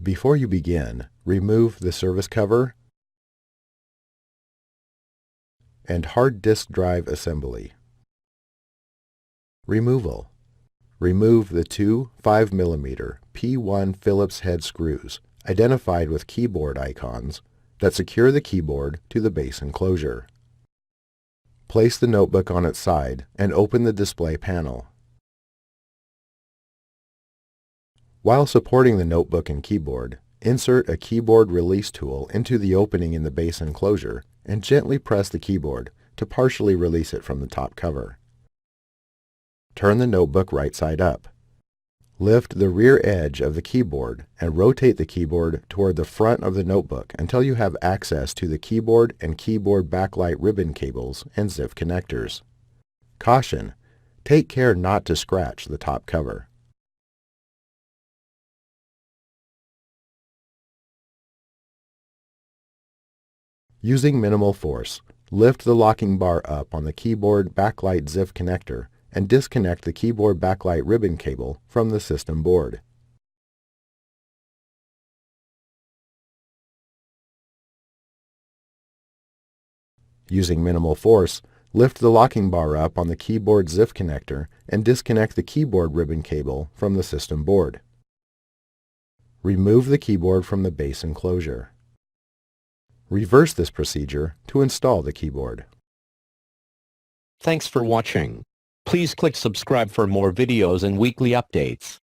Before you begin, remove the service cover and hard disk drive assembly. Removal. Remove the two 5mm P1 Phillips head screws, identified with keyboard icons, that secure the keyboard to the base enclosure. Place the notebook on its side and open the display panel. While supporting the notebook and keyboard, insert a keyboard release tool into the opening in the base enclosure and gently press the keyboard to partially release it from the top cover. Turn the notebook right side up. Lift the rear edge of the keyboard and rotate the keyboard toward the front of the notebook until you have access to the keyboard and keyboard backlight ribbon cables and ZIF connectors. Caution: take care not to scratch the top cover. Using minimal force, lift the locking bar up on the keyboard backlight ZIF connector and disconnect the keyboard backlight ribbon cable from the system board. Using minimal force, lift the locking bar up on the keyboard ZIF connector and disconnect the keyboard ribbon cable from the system board. Remove the keyboard from the base enclosure. Reverse this procedure to install the keyboard. Thanks for watching. Please click subscribe for more videos and weekly updates.